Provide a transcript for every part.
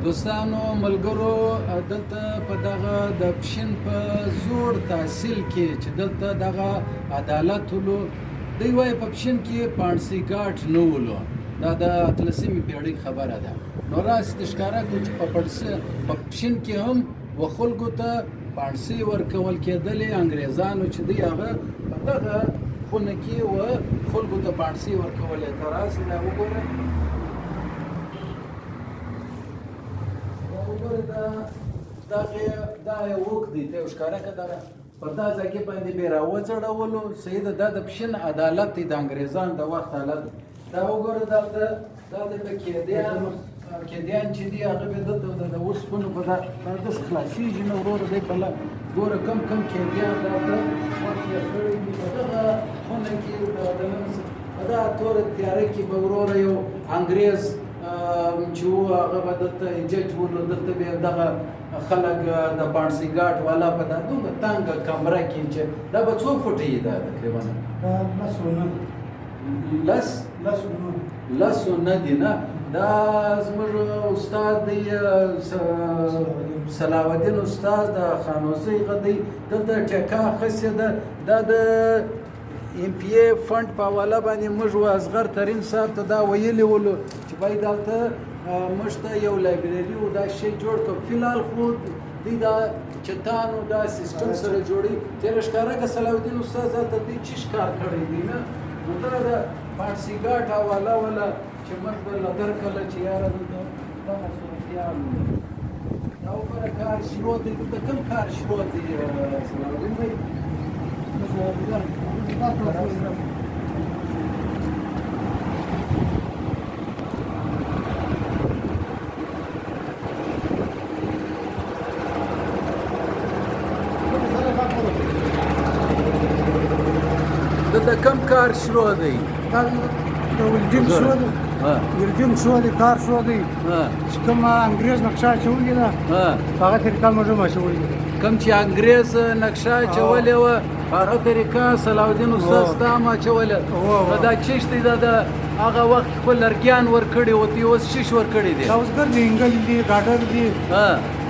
دوستانو ملګرو دلته په دغه د پښین په زوړ تحصیل کې چې دلته دغه عدالت ولو دوی وایي په پښین کې پانسي ګاټ نه ولو دا د 18مې پېړۍ خبره ده نو راست ښکاره کړو چې په پښین کې هم و خلکو ته پانسي ورکول کېدلې انګریزانو چې دوی هغه په دغه خونه کې و خلکو ته پانسي ورکولې ته راسې دا وګوره دا یو وک دی ته ښکاره که دغه پر دا ځای کې باندې بې راوځړولو سیده دا د پښین عدالت دی د انګریزانو د وخت حالت دا وګوره دلته دا د کیدیان چې دي هغه به دلته د اوسپنو په داسې خلاصېږي نه وروره دی په ګوره کم کیدیان دلته وخت یې کړی دي په دغه خونه کې په دغه توره تیاره کې به وروره یو انګریز چې و هغه به دلته جج و نو دلته به دغه خلک د پانسي ګاټ والا په دا دومره تنګه کمره کې چې دا به څو فوټه یې دا تقریبا لس و نه دي نه دا زموږ استاد دی صلاح الدین استاد د خانوزۍ هغه دی دلته ټیکه اخیستې ده دا د ایم پی ای فنډ په حواله باندې موږ و اصغر ترین صاحب ته دا ویلي ولو چې باید دلته موږ ته یو لایبرري و دا شی جوړ کړو فلحال خو دوی دا چتانو دا سیستم سره جوړي تېره ښکاره که صلاح الدین استاد هلته دوی چیش کار کړی دی نه نو دا د پانسي ګاټ حواله وله چې موږ به له درکړله چې یاره دلته دغه صورتیال دا وګوره کار شروع دی دلته کوم کار شروع دی صلاح الدین بھائی دلته کم کار شروع دی ولډینګ شو دی ولډینګ شو دی کار شو دی چې کوم انګریز نقشه اچولې ده هغه طریقه موږ هم اچولې ده کوم چې انګریز نقشه اچولې وه په هغه طریقه صلاح الدین استاد ستا هم اچولې نو دا چیش دی دا د هغه وخت خپل لرګیان ورکړي وو دوی اوس چیش ورکړي دي دا اوسګر دی انګل دی ګاډر دی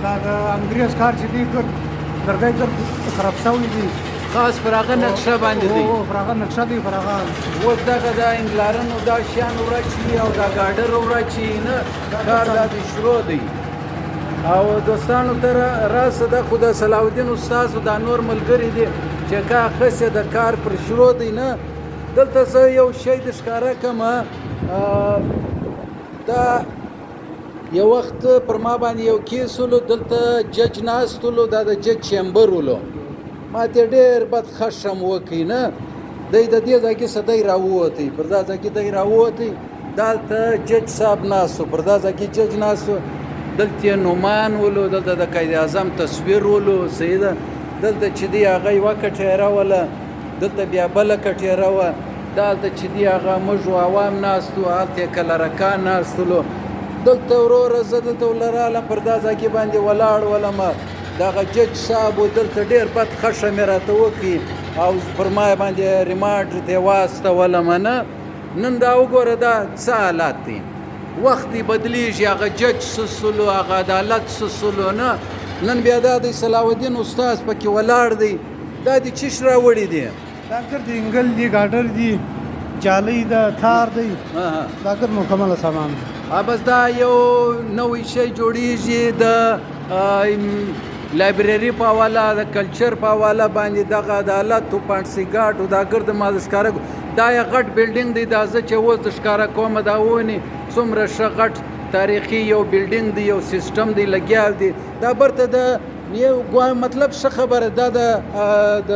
دا د انګریز کار چې دی درګای خراب شوی دی خاص پر هغه نقشه باندې دی پر هغه نقشه دی پر هغه اوس دغه د انګلارنو دا شیان وراچي او دا ګاډر وراچي نه کار دا شروع دی او دوستانو ته راسه ده خو د صلاح الدین استاد دا نور ملګري دي چې کا خسه د کار پر شروع دی نه دلته زه یو شی د ښکاره کمه دا یو وخت پر ما باندې یو کیس ولو دلته جج ناست ولو دا د جج چیمبر ولو ما ته ډېر بد خشم وکړي نه دی د دې ځای کې څه دی راووتی پر دا ځای کې دی راووتی دلته جج صاحب ناست و پر دا ځای کې جج ناست و دلته یې نومان ولو دلته د قید اعظم تصویر ولو سیده دلته چې دی هغه یوه کټیره وله دلته بیا بله کټیره وه دلته چې دی هغه موږ عوام ناست و هلته یې کلرکان ناست ولو دلته وروره زه دلته ولرالم پر دا ځای کې باندې ولاړ ولمه دغه جج صاحب دلته ډېر بد خشم یې راته وکړي او پر ما باندې ریمانډ ته واستولم نه نن دا وګوره دا څه حالات دي وخت یې بدلیږي هغه جج سسلو هغه عدالت سسلو نه نن بیا دا د صلاح الدین استاد پکې ولاړ دی دا د چیش راوړي دي دا ګر دی انګل دی ګاډر دی جالۍ ده تار دی دا ګر مکمل سامان بس دا یو نوی شی جوړیږي د لایبرري په حواله د کلچر په حواله باندې دغه عدالت او پانسي ګاټ او دا ګرد ما د ښکاره دا یو غټ بلډینګ دی دا زه چې اوس د ښکاره کومه دا ونې څومره ښه غټ تاریخي یو بلډینګ دی یو سیسټم دی لګیا دی دا برته د یو مطلب ښه خبره دا د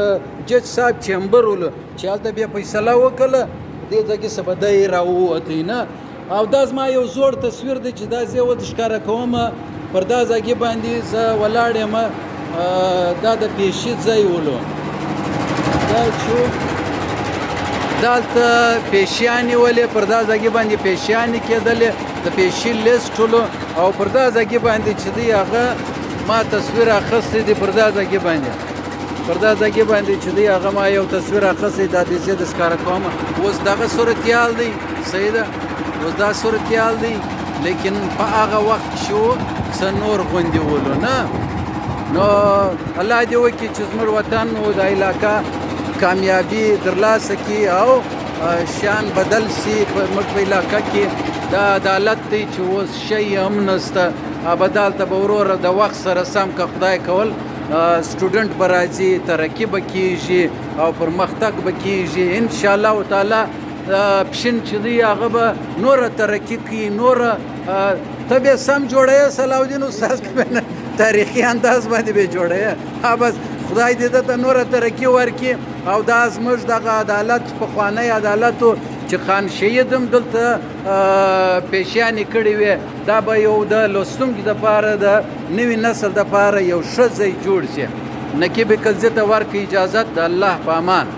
جج صاحب چیمبر ولو چې هلته بیا فیصله وکړله دې ځای کې څه به دی راووتی نه او دا زما یو زوړ تصویر دی چې دا زه اوس ښکاره کومه پر دا ځای باندې زه ولاړ یم دا د پیشي ځای ولو دا چې دلته پیشیانې ولې پر دا ځای باندې پیشیانې کېدلې د پیشي لیست ولو او پر دا ځای باندې چې دی هغه ما تصویر اخیستی دی پر دا ځای باندې چې دی هغه ما یو تصویر اخیستی دا دې زه د ښکاره کومه اوس دغه صورتحال دی صحیح ده اوس دا صورتحال دی لیکن په هغه وخت شو څه نور غوندې ولو نه نو الله دې وکړي چې زموږ وطن او د علاقه کامیابی ترلاسه کړي او شان بدل سي په موږ په علاقه کې دا عدالت دی چې اوس شی هم نشته ابدال ته به وروره د وخت سره سم که خدای کول سټوډنټ به راځي ترقي به کېږي او پرمختګ به کېږي انشاءالله تعالی پشن چې دی هغه به نوره ترقي کوي نوره ته بیا سم جوړوې صلاح الدین استاد تاریخي انداز باندې به جوړوې بس خدای دې ته نوره ترقي ورکړي او دا زموږ دغه عدالت پخوانی عدالتو چې خان شهید هم دلته پیشیانې کړې وې دا به یو د لوستونکي دپاره د نوي نسل دپاره یو ښه ځای جوړ شي نقیب کلزي ته ورکړي اجازت د الله په امان